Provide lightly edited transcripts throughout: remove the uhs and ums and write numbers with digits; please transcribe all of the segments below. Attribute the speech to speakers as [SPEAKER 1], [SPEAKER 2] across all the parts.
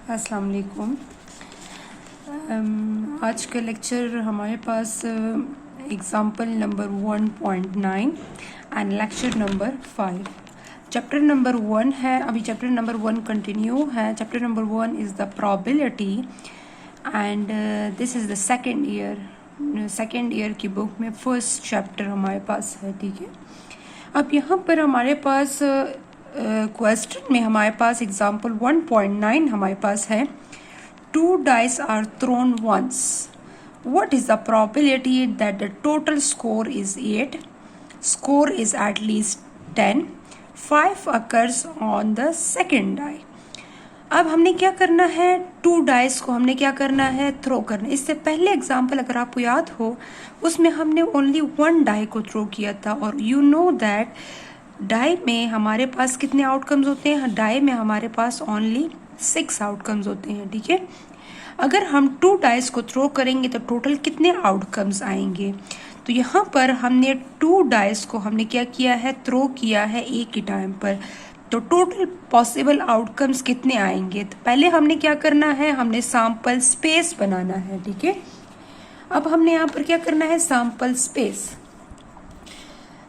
[SPEAKER 1] अस्सलाम वालेकुम। आज का लेक्चर हमारे पास example number 1.9 and lecture number 5। Chapter number 1 है, अभी चैप्टर नंबर 1 कंटिन्यू है। Chapter number 1 is the probability and this is the second year की बुक में फर्स्ट चैप्टर हमारे पास है। ठीक है, अब यहाँ पर हमारे पास क्वेश्चन में हमारे पास एग्जाम्पल 1.9 हमारे पास है। 2 dice are thrown once. What is the probability that the total score is 8? Score is at least 10. 5 occurs on the second die. अब हमने क्या करना है, 2 डाइस को हमने क्या करना है, थ्रो करना। इससे पहले एग्जाम्पल अगर आपको याद हो उसमें हमने ओनली 1 डाई को थ्रो किया था, और यू नो दैट डाई में हमारे पास कितने आउटकम्स होते हैं। डाई में हमारे पास ओनली 6 आउटकम्स होते हैं। ठीक है, अगर हम 2 डाइस को थ्रो करेंगे तो टोटल कितने आउटकम्स आएंगे। तो यहाँ पर हमने 2 डाइस को हमने क्या किया है, थ्रो किया है एक ही टाइम पर। तो टोटल पॉसिबल आउटकम्स कितने आएंगे। तो पहले हमने क्या करना है, हमने सैंपल स्पेस बनाना है। ठीक है, अब हमने यहाँ पर क्या करना है, सैंपल स्पेस।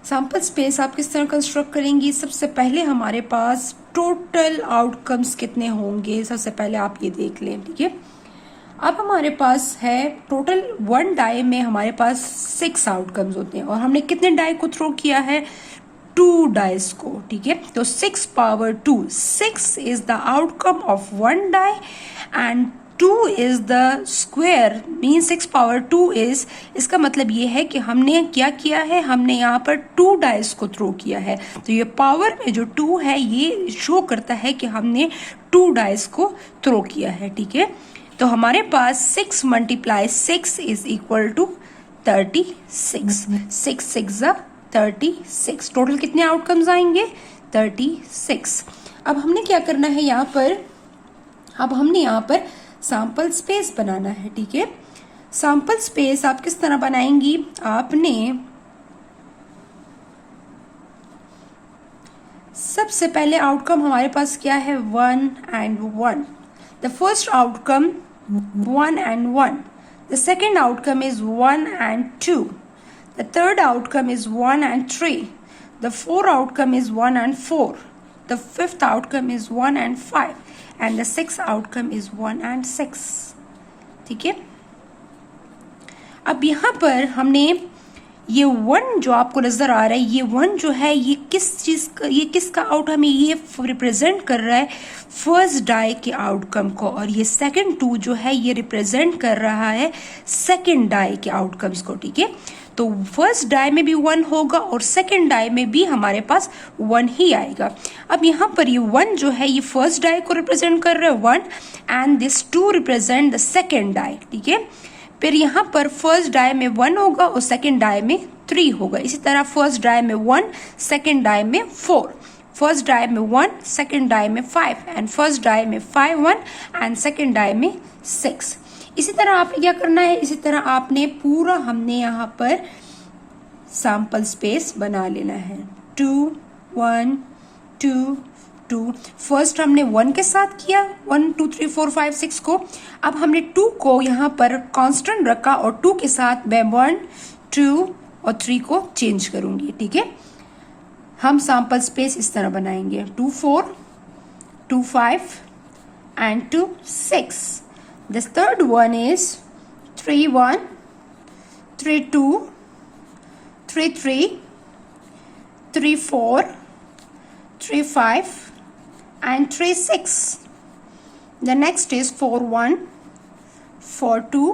[SPEAKER 1] सैंपल स्पेस आप किस तरह कंस्ट्रक्ट करेंगी। सबसे पहले हमारे पास टोटल आउटकम्स कितने होंगे, सबसे पहले आप ये देख लें। ठीक है, अब हमारे पास है टोटल 1 डाई में हमारे पास 6 आउटकम्स होते हैं, और हमने कितने डाई को थ्रो किया है, 2 डाइस को। ठीक है, तो 6 power 2, 6 is the outcome of 1 die and 2 is the square, mean 6 power 2 is, इसका मतलब ये है कि हमने क्या किया है, हमने यहाँ पर 2 डाइस को थ्रो किया है। तो ये पावर में जो 2 है ये शो करता है कि हमने 2 डाइस को थ्रो किया है। ठीक है, तो हमारे पास 6 × 6 इज इक्वल टू 36। 6 6 36, टोटल कितने आउटकम्स आएंगे, 36। अब हमने क्या करना है यहाँ पर, अब हमने यहाँ पर सैंपल स्पेस बनाना है। ठीक है, सैंपल स्पेस आप किस तरह बनाएंगी, आपने सबसे पहले आउटकम हमारे पास क्या है, 1 and 1। The first outcome 1 and 1, the second outcome is 1 and 2, the third outcome is 1 and 3, the fourth outcome is 1 and 4, the fifth outcome is 1 and 5, and the sixth outcome is 1 and 6। ठीक है, अब यहाँ पर हमने ये 1 जो आपको नजर आ रहा है, ये 1 जो है ये किस चीज का, ये किसका आउटकम है, ये रिप्रेजेंट कर रहा है फर्स्ट डाई के आउटकम को, और ये सेकंड 2 जो है ये रिप्रेजेंट कर रहा है सेकंड डाई के आउटकम्स को। ठीक है, तो फर्स्ट डाई में भी 1 होगा और सेकंड डाई में भी हमारे पास 1 ही आएगा। अब यहाँ पर ये 1 जो है ये फर्स्ट डाई को रिप्रेजेंट कर रहा है 1, and this 2 represent the second die. ठीक है, फिर यहाँ पर फर्स्ट डाई में 1 होगा और सेकंड डाई में 3 होगा। इसी तरह फर्स्ट डाई में 1, सेकंड डाई में 4, फर्स्ट डाई में 1, सेकंड डाई में 5, एंड फर्स्ट डाई में 5 1 एंड सेकंड डाई में 6। इसी तरह आपने क्या करना है, इसी तरह आपने पूरा हमने यहाँ पर सैंपल स्पेस बना लेना है। 2 1 2 2, फर्स्ट हमने 1 के साथ किया, 1 2 3 4 5 6 को। अब हमने 2 को यहाँ पर कांस्टेंट रखा और 2 के साथ मैं 1 2 और 3 को चेंज करूंगी। ठीक है, हम सैंपल स्पेस इस तरह बनाएंगे, 2 4 2 5 and 2 6। The third one is 3 1 3 2 3 3 3 4 3 5 and 3 6. The next is 4 1 4 2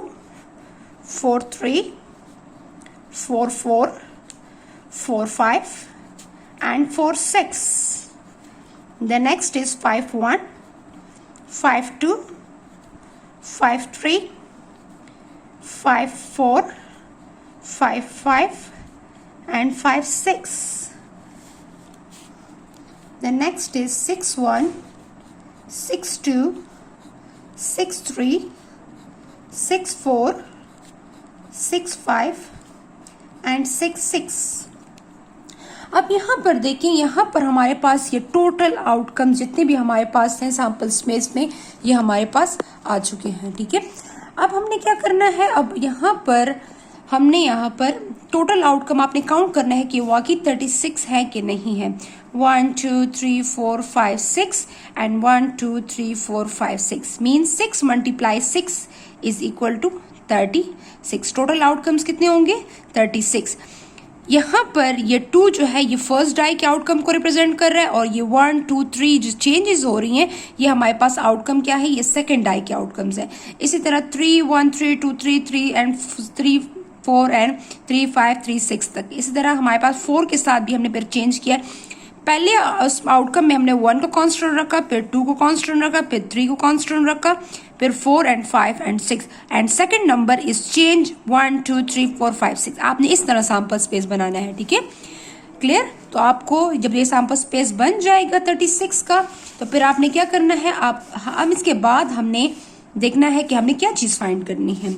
[SPEAKER 1] 4 3 4 4 4 5 and 4 6. The next is 5 1 5 2 5 3 5 4 5 5 and 5 6. The next is 6 1 6 2 6 3 6 4 6 5 and 6 6. अब यहाँ पर देखें, यहाँ पर हमारे पास ये टोटल आउटकम जितने भी हमारे पास हैं सैंपल स्पेस में, ये हमारे पास आ चुके हैं। ठीक है, अब हमने क्या करना है, अब यहाँ पर हमने यहाँ पर टोटल आउटकम आपने काउंट करना है कि वाकई 36 है कि नहीं है। 1 2 3 4 5 6 and 1 2 3 4 5 6 means 6 multiply 6 is equal to 36। Total outcomes कितने होंगे? 36। यहाँ पर ये 2 जो है ये फर्स्ट डाई के आउटकम को रिप्रेजेंट कर रहा है, और ये 1 2 3 जो चेंजेस हो रही हैं ये हमारे पास आउटकम क्या है, ये सेकेंड डाई के आउटकम्स है। इसी तरह 3 1 3 2 3 3 एंड 3 4 एंड 3 5 3 6 तक। इसी तरह हमारे पास 4 के साथ भी हमने फिर चेंज किया। पहले आउटकम में हमने 1 को कांस्टेंट रखा, फिर 2 को कांस्टेंट रखा, फिर 3 को कांस्टेंट रखा, फिर 4 and 5 and 6 and second number is change 1 2 3 4 5 6। आपने इस तरह सैंपल स्पेस बनाना है। ठीक है, क्लियर? तो आपको जब ये सैंपल स्पेस बन जाएगा 36 का, तो फिर आपने क्या करना है, हम इसके बाद हमने देखना है कि हमने क्या चीज फाइंड करनी है।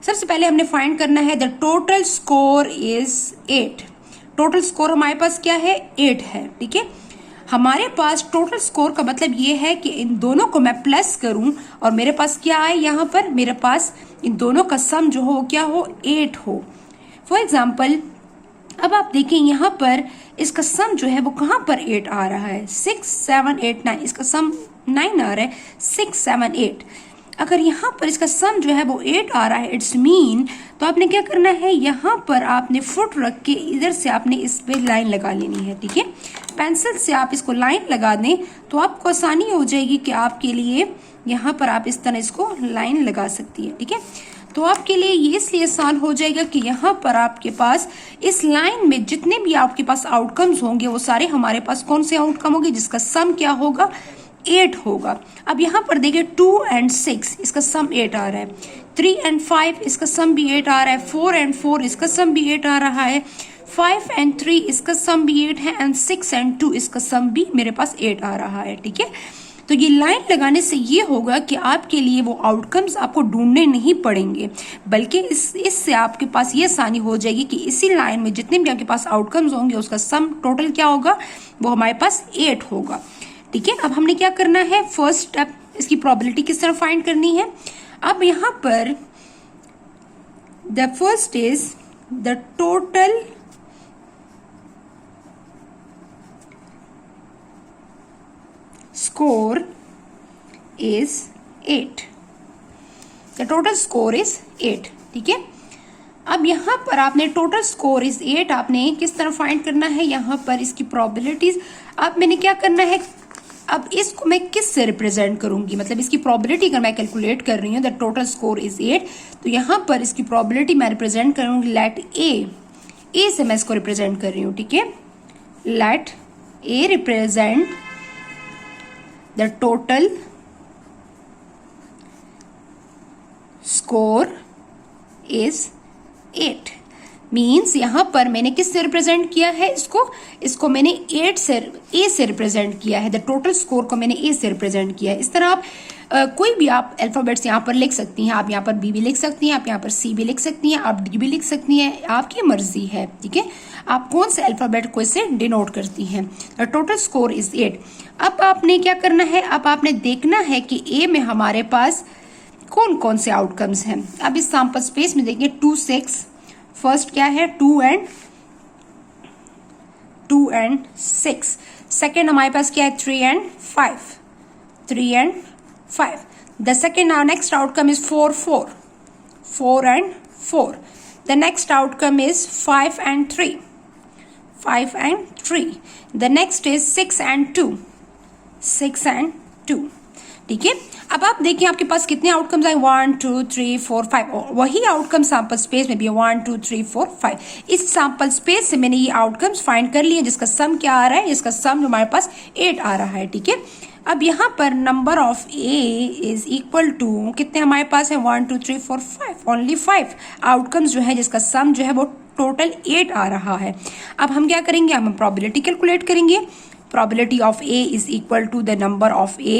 [SPEAKER 1] सबसे पहले हमने फाइंड करना है the total score is 8। Total score हमारे पास क्या है? 8 है। ठीक है, हमारे पास टोटल स्कोर का मतलब ये है कि इन दोनों को मैं प्लस करूं और मेरे पास क्या आए, यहाँ पर मेरे पास इन दोनों का सम जो हो क्या हो, 8 हो। फॉर एग्जाम्पल अब आप देखें यहाँ पर इसका सम जो है वो कहाँ पर 8 आ रहा है, 6 7 8 9, इसका सम 9 आ रहा है, 6 7 8। अगर यहाँ पर इसका सम जो है वो 8 आ रहा है, इट्स मीन, तो आपने क्या करना है, यहाँ पर आपने फुट रख के इधर से आपने इस पे लाइन लगा लेनी है। ठीक है, पेंसिल से आप इसको लाइन लगा दें तो आपको आसानी हो जाएगी कि आपके लिए यहाँ पर आप इस तरह इसको लाइन लगा सकती है। ठीक है, तो आपके लिए ये इसलिए आसान हो जाएगा कि यहाँ पर आपके पास इस लाइन में जितने भी आपके पास आउटकम्स होंगे वो सारे हमारे पास कौन से आउटकम होंगे, जिसका सम क्या होगा, 8 होगा। अब यहाँ पर देखिए 2 एंड 6 इसका सम 8 आ रहा है, 3 एंड 5 इसका सम भी 8 आ रहा है, 4 एंड 4 इसका सम भी 8 आ रहा है, 5 एंड 3 इसका सम भी 8 है, एंड 6 एंड 2 इसका सम भी मेरे पास 8 आ रहा है। ठीक है, तो ये लाइन लगाने से ये होगा कि आपके लिए वो आउटकम्स आपको ढूंढने नहीं पड़ेंगे, बल्कि इससे आपके पास ये आसानी हो जाएगी कि इसी लाइन में जितने भी आपके पास आउटकम्स होंगे उसका सम टोटल क्या होगा, वो हमारे पास 8 होगा। ठीक है, अब हमने क्या करना है, फर्स्ट स्टेप इसकी प्रोबेबिलिटी किस तरह फाइंड करनी है। अब यहाँ पर the first is the total score is 8। The total score is 8। ठीक है, अब यहाँ पर आपने टोटल स्कोर इज 8 आपने किस तरह फाइंड करना है, यहाँ पर इसकी प्रोबेबिलिटीज। अब मैंने क्या करना है, अब इसको मैं किस से रिप्रेजेंट करूंगी, मतलब इसकी प्रोबेबिलिटी अगर मैं कैलकुलेट कर रही हूँ द टोटल स्कोर इज 8, तो यहाँ पर इसकी प्रोबेबिलिटी मैं रिप्रेजेंट करूंगी लेट ए से मैं इसको रिप्रेजेंट कर रही हूँ। ठीक है, let A represent the total score is 8 means यहाँ पर मैंने किस से रिप्रेजेंट किया है, इसको मैंने 8 से ए से रिप्रेजेंट किया है, द टोटल स्कोर को मैंने ए से रिप्रेजेंट किया है। इस तरह आप कोई भी आप अल्फाबेट्स यहाँ पर लिख सकती हैं, आप यहाँ पर बी भी लिख सकती हैं, आप यहाँ पर सी भी लिख सकती हैं, आप डी भी लिख सकती हैं, आपकी मर्जी है। ठीक है, आप कौन से अल्फाबेट को इससे डिनोट करती हैं। The total score is 8। अब आपने क्या करना है, अब आपने देखना है कि ए में हमारे पास कौन कौन से आउटकम्स हैं। अब इस सैंपल स्पेस में देखिए 2 6, फर्स्ट क्या है 2 एंड 6, सेकेंड हमारे पास क्या है 3 and 5। The second next outcome is 4 and 4। The next outcome is 5 and 3। The next is 6 and 2। ठीक है, अब आप देखिए आपके पास कितने आउटकम्स आए, 1 2 3 4 5। वही आउटकम सैंपल स्पेस में भी है 1 2 3 4 5। इस सैंपल स्पेस से मैंने ये आउटकम्स फाइंड कर लिए जिसका सम क्या आ रहा है, इसका सम हमारे पास 8 आ रहा है। ठीक है, अब यहाँ पर number of A is equal to कितने हमारे पास है, 1 2 3 4 5, ओनली 5 आउटकम्स जो है जिसका सम जो है वो टोटल 8 आ रहा है। अब हम क्या करेंगे, हम प्रोबेबिलिटी कैलकुलेट करेंगे। Probability of A is equal to the number of A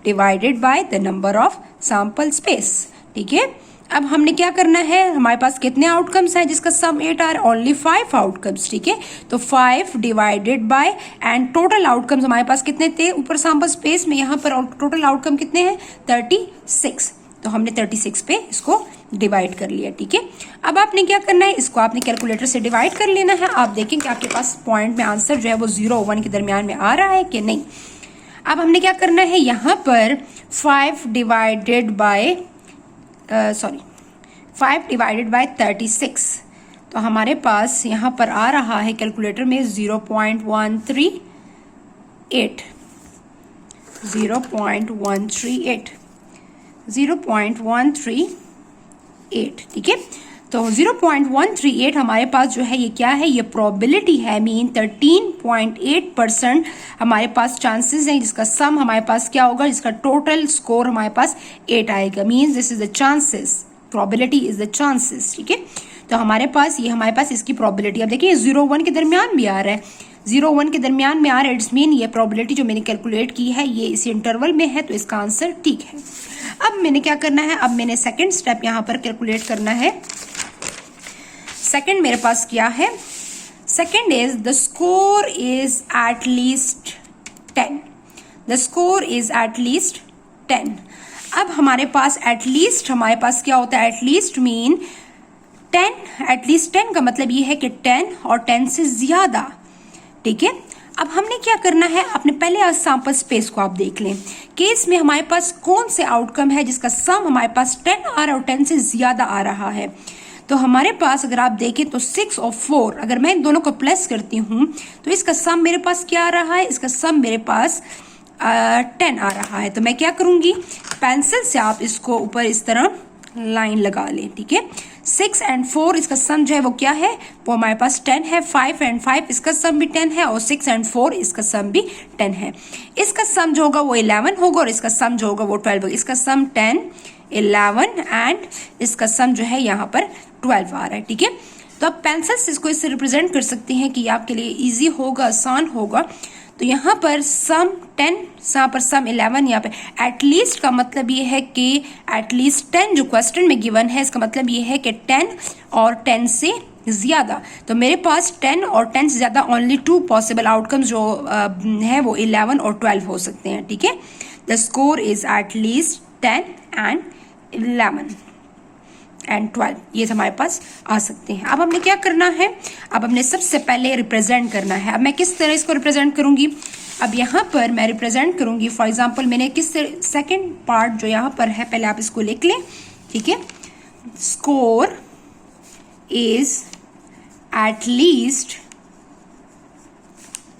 [SPEAKER 1] divided by the number of sample space. ठीक है, अब हमने क्या करना है, हमारे पास कितने आउटकम्स हैं जिसका सम 8 आ रहा है, ओनली 5 आउटकम्स, ठीक है। तो 5 divided by and total outcomes हमारे पास कितने थे ऊपर सैंपल स्पेस में, यहाँ पर टोटल आउटकम कितने हैं 36, तो हमने 36 पे इसको डिवाइड कर लिया, ठीक है। अब आपने क्या करना है, इसको आपने कैलकुलेटर से डिवाइड कर लेना है। आप देखें कि आपके पास पॉइंट में आंसर जो है वो 0 और 1 के दरमियान में आ रहा है कि नहीं। अब हमने क्या करना है, यहाँ पर 5 डिवाइडेड बाय 36, तो हमारे पास यहाँ पर आ रहा है कैलकुलेटर में 0.138, 0.138, ठीक है। तो 0.138 हमारे पास जो है ये क्या है, ये प्रोबेबिलिटी है, मीन 13.8% हमारे पास चांसेस हैं जिसका सम हमारे पास क्या होगा, जिसका टोटल स्कोर हमारे पास 8 आएगा, means this is the chances, probability is the chances, ठीक है। तो हमारे पास इसकी प्रोबेबिलिटी, अब देखिए 0-1 के दरमियान भी आ रहा है, 0-1 के दरमियान में आ रहा है, इट्स मीन ये प्रोबेबिलिटी जो मैंने कैलकुलेट की है ये इसी इंटरवल में है, तो इसका आंसर ठीक है। अब मैंने क्या करना है, अब मैंने सेकंड स्टेप यहाँ पर कैलकुलेट करना है। सेकंड मेरे पास क्या है, second is the score is at least 10, the score is at least 10। अब हमारे पास एटलीस्ट, हमारे पास क्या होता है, एटलीस्ट मीन 10, एटलीस्ट 10 का मतलब ये है कि 10 और 10 से ज्यादा, ठीक है। अब हमने क्या करना है, अपने पहले सैंपल स्पेस को आप देख लें कि इसमें हमारे पास कौन से आउटकम है जिसका सम हमारे पास 10 आ रहा है और 10 से ज्यादा आ रहा है। तो हमारे पास अगर आप देखें तो 6 और 4, अगर मैं इन दोनों को प्लस करती हूं तो इसका सम मेरे पास क्या आ रहा है, इसका सम मेरे पास 10 आ रहा है। तो मैं क्या करूंगी, पेंसिल से आप इसको ऊपर इस तरह लाइन लगा लें, ठीक है। 6 and 4 इसका सम जो है वो क्या है, वो हमारे पास 10 है। 5 and 5 इसका सम भी 10 है और 6 and 4 इसका सम भी 10 है। इसका सम जो होगा वो 11 होगा और इसका सम जो होगा वो 12 होगा। इसका सम 10, 11 एंड इसका सम जो है यहाँ पर 12 आ रहा है, ठीक है। तो आप पेंसिल से इसको इससे रिप्रेजेंट कर सकते हैं कि आपके लिए इजी होगा, आसान होगा। तो यहाँ पर सम 10, यहाँ पर सम 11, यहाँ पे एटलीस्ट का मतलब ये है कि एटलीस्ट 10 जो क्वेश्चन में गिवन है, इसका मतलब ये है कि 10 और 10 से ज्यादा। तो मेरे पास 10 और 10 से ज्यादा ओनली 2 पॉसिबल आउटकम्स जो है वो 11 और 12 हो सकते हैं, ठीक है। The score is at least 10 and 11 and 12, ये हमारे पास आ सकते हैं। अब हमने क्या करना है, अब हमने सबसे पहले रिप्रेजेंट करना है। अब मैं किस तरह इसको रिप्रेजेंट करूंगी, अब यहाँ पर मैं रिप्रेजेंट करूंगी, फॉर एग्जांपल मैंने किस सेकंड पार्ट जो यहाँ पर है, पहले आप इसको लिख लें, ठीक है। Score is at least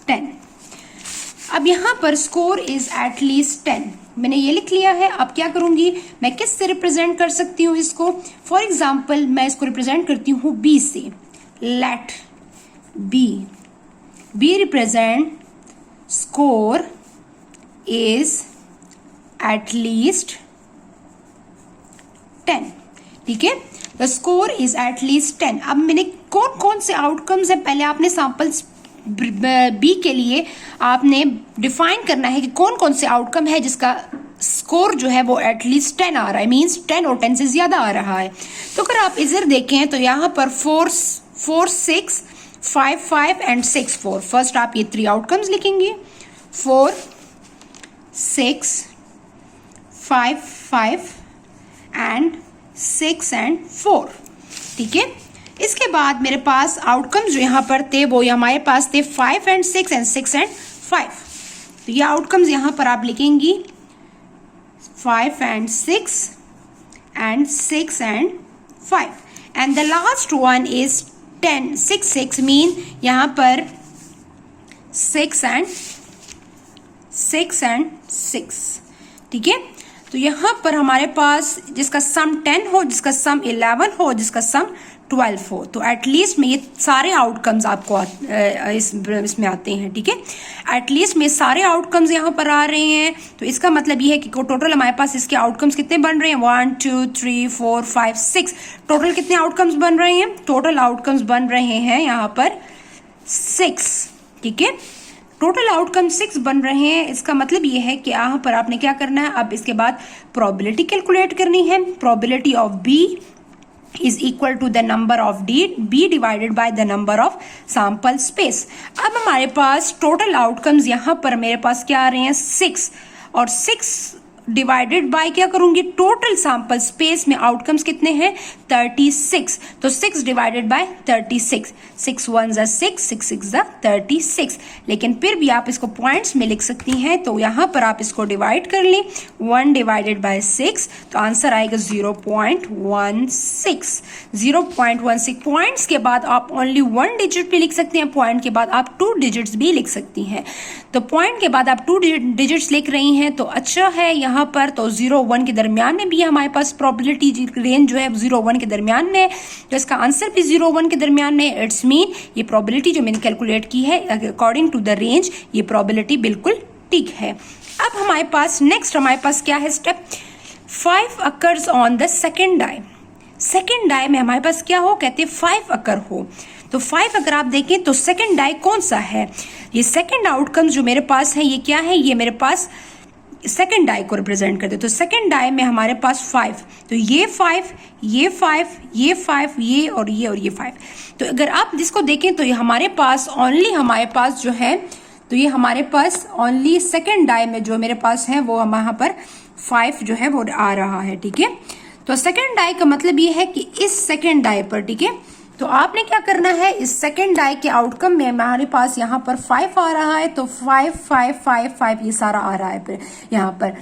[SPEAKER 1] 10। अब यहाँ पर स्कोर इज एट लीस्ट 10 मैंने ये लिख लिया है। अब क्या करूंगी, मैं किस से रिप्रेजेंट कर सकती हूँ इसको, फॉर एग्जाम्पल मैं इसको रिप्रेजेंट करती हूँ बी से। Let B represent score is at least 10, ठीक है। The score is at least 10। अब मैंने कौन कौन से आउटकम्स है, पहले आपने सैंपल्स बी के लिए आपने डिफाइन करना है कि कौन कौन से आउटकम है जिसका स्कोर जो है वो एटलीस्ट 10 आ रहा है, मींस 10 और 10 से ज्यादा आ रहा है। तो अगर आप इधर देखें तो यहाँ पर 4, 6, 5, 5 एंड 6, 4। फर्स्ट आप ये 3 आउटकम्स लिखेंगे, 4, 6, 5, 5 एंड 6 एंड 4, ठीक है। इसके बाद मेरे पास आउटकम्स जो यहाँ पर थे वो हमारे पास थे 5 एंड 6 एंड 6 एंड 5। तो ये आउटकम्स यहाँ पर आप लिखेंगी 5 and 6 and 6 and 5 and the last one is 10, 6, 6 mean यहाँ पर 6 एंड 6, ठीक है। तो यहाँ पर हमारे पास जिसका सम 10 हो, जिसका सम 11 हो, जिसका सम 12 हो, तो एटलीस्ट में ये सारे आउटकम्स आपको इसमें आते हैं, ठीक है। एटलीस्ट में सारे आउटकम्स यहाँ पर आ रहे हैं, तो इसका मतलब ये है कि टोटल हमारे पास इसके आउटकम्स कितने बन रहे हैं, 1, 2, 3, 4, 5, 6। टोटल कितने आउटकम्स बन रहे हैं, टोटल आउटकम्स बन रहे हैं यहाँ पर 6, ठीक है। टोटल आउटकम 6 बन रहे हैं। इसका मतलब ये है कि यहाँ पर आपने क्या करना है, अब इसके बाद प्रोबेबिलिटी कैलकुलेट करनी है। Probability of B is equal to the number of B divided by the number of sample space। अब हमारे पास टोटल आउटकम्स यहाँ पर मेरे पास क्या आ रहे हैं 6, और 6 डिवाइडेड बाय क्या करूंगी, टोटल सैंपल स्पेस में आउटकम्स कितने हैं 36। तो 6 डिवाइडेड बाय 36, 6 1 जा 6, 6 6 जा 36। लेकिन फिर भी आप इसको पॉइंट्स में लिख सकती हैं, तो यहाँ पर आप इसको डिवाइड कर लें 1 डिवाइडेड बाय 6, तो आंसर आएगा 0.16। 0.16 पॉइंट्स के बाद आप ओनली 1 डिजिट भी लिख सकते हैं, पॉइंट के बाद आप 2 डिजिट्स भी लिख सकती हैं। तो पॉइंट के बाद आप 2 डिजिट्स लिख रही हैं तो अच्छा है यहाँ पर। तो 0-1 के दरमियान में भी हमारे पास प्रोबेबिलिटी रेंज जो है 0-1 के दरमियान में है, तो इसका आंसर भी 0-1 के दरमियान में है। इट्स मीन ये प्रोबेबिलिटी जो मैंने कैलकुलेट की है अकॉर्डिंग टू द रेंज, ये प्रोबेबिलिटी बिल्कुल ठीक है। अब हमारे पास नेक्स्ट हमारे पास क्या है step 5 occurs on the second die. Second die में हमारे पास क्या हो, कहते हैं 5 अकर हो। तो 5 अगर आप देखें तो सेकेंड डाई कौन सा है, ये सेकेंड आउटकम्स जो मेरे पास है ये क्या है, ये मेरे पास सेकेंड डाई को रिप्रेजेंट करते। तो सेकेंड डाई में हमारे पास 5, तो ये 5, ये 5, ये 5, ये और ये 5। तो अगर आप जिसको देखें तो ये हमारे पास ओनली हमारे पास जो है, तो ये हमारे पास ओनली सेकेंड डाई में जो मेरे पास है वो वहां पर 5 जो है वो आ रहा है, ठीक है। तो सेकेंड डाई का मतलब ये है कि इस सेकेंड डाई पर, ठीक है, तो आपने क्या करना है, इस सेकेंड डाई के आउटकम में हमारे पास यहाँ पर 5 आ रहा है, तो 5 5 5 5 ये सारा आ रहा है फिर यहाँ पर।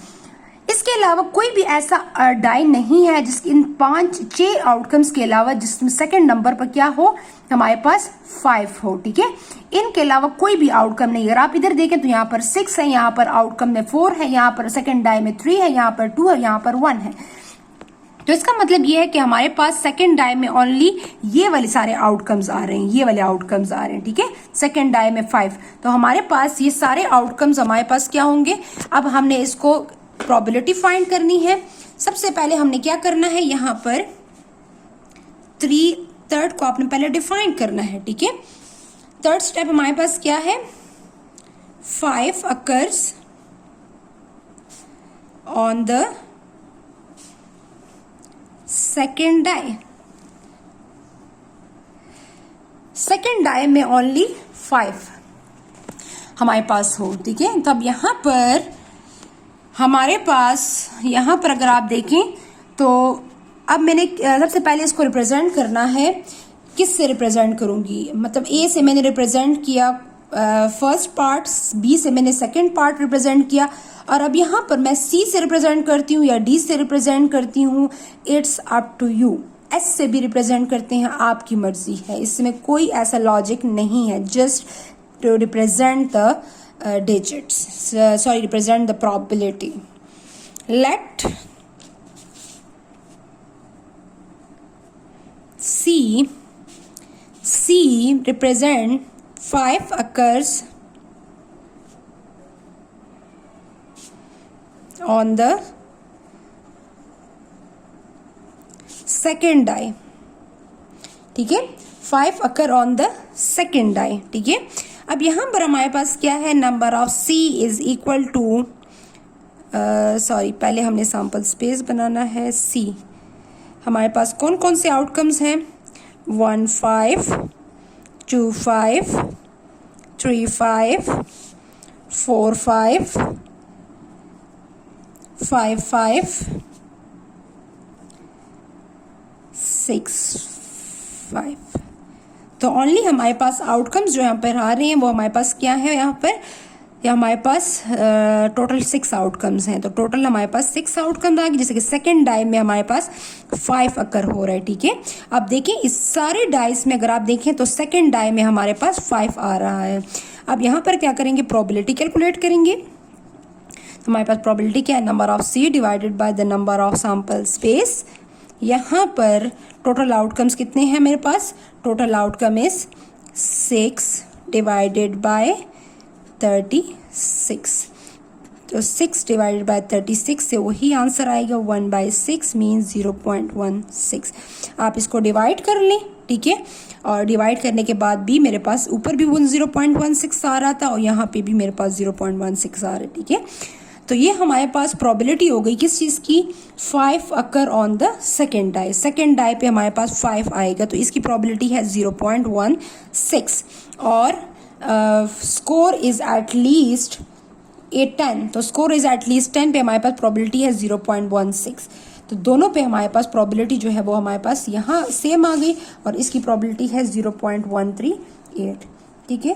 [SPEAKER 1] इसके अलावा कोई भी ऐसा डाई नहीं है जिसके इन 5-6 आउटकम्स के अलावा जिसमें सेकेंड नंबर पर क्या हो, हमारे पास 5 हो, ठीक है। इनके अलावा कोई भी आउटकम नहीं। अगर आप इधर देखें तो यहाँ पर 6 है, यहाँ पर आउटकम में 4 है, यहाँ पर सेकेंड डाई में 3 है, यहाँ पर 2 है, यहाँ पर 1 है। तो इसका मतलब ये है कि हमारे पास सेकेंड डाई में ओनली ये वाले सारे आउटकम्स आ रहे हैं, ये वाले आउटकम्स आ रहे हैं, ठीक है। सेकेंड डाई में 5, तो हमारे पास ये सारे आउटकम्स हमारे पास क्या होंगे। अब हमने इसको प्रोबेबिलिटी फाइंड करनी है। सबसे पहले हमने क्या करना है, यहाँ पर 3/3 को आपने पहले डिफाइन करना है, ठीक है। थर्ड स्टेप हमारे पास क्या है, 5 occurs on the second die. Second die में ओनली 5 हमारे पास हो, ठीक है। तो अब यहां पर हमारे पास यहाँ पर अगर आप देखें तो अब मैंने सबसे पहले इसको रिप्रेजेंट करना है, किस से रिप्रेजेंट करूंगी, मतलब ए से मैंने रिप्रेजेंट किया फर्स्ट पार्ट, बी से मैंने सेकंड पार्ट रिप्रेजेंट किया, और अब यहाँ पर मैं सी से रिप्रेजेंट करती हूँ या डी से रिप्रेजेंट करती हूँ, it's up to you. S से भी रिप्रेजेंट करते हैं, आपकी मर्जी है, इसमें कोई ऐसा लॉजिक नहीं है, just to represent the digits, sorry, represent the probability. Let C represent 5 occurs on the second die, ठीक है। 5 occur on the second die, ठीक है। अब यहाँ पर हमारे पास क्या है, number of C is equal to, sorry पहले हमने सैंपल स्पेस बनाना है। सी हमारे पास कौन कौन से आउटकम्स हैं, 1 5, 2 5, 3 5, 4 5, 5 5, 6 5। तो ओनली हमारे पास आउटकम्स जो यहाँ पर आ रहे हैं वो हमारे पास क्या है, यहाँ पर हमारे पास टोटल 6 आउटकम्स हैं। तो टोटल हमारे पास 6 आउटकम्स आ गए, जैसे कि सेकेंड डाई में हमारे पास 5 अकर हो रहा है, ठीक है। अब देखें इस सारे डाइस में अगर आप देखें तो सेकेंड डाई में हमारे पास 5 आ रहा है। अब यहाँ पर क्या करेंगे, प्रोबेबिलिटी कैलकुलेट करेंगे। तो हमारे पास प्रोबेबिलिटी क्या है, number of C divided by the number of sample space. यहाँ पर टोटल आउटकम्स कितने हैं मेरे पास, total outcome is 6 divided by 36। तो 6 डिवाइडेड बाय 36 से वही आंसर आएगा 1/6 मीन्स 0.16। आप इसको डिवाइड कर लें ठीक है। और डिवाइड करने के बाद भी मेरे पास ऊपर भी 0.16 आ रहा था और यहाँ पे भी मेरे पास 0.16 आ रहा है, ठीक है। तो ये हमारे पास प्रोबेबिलिटी हो गई किस चीज़ की, 5 occur on the second die. Second die पे हमारे पास 5 आएगा, तो इसकी प्रोबेबिलिटी है 0.16 और स्कोर इज एट लीस्ट 10, तो स्कोर इज एट लीस्ट 10 पे हमारे पास प्रोबेबिलिटी है 0.16। तो दोनों पे हमारे पास प्रोबेबिलिटी जो है वो हमारे पास यहाँ सेम आ गई और इसकी प्रोबेबिलिटी है 0.138, ठीक है।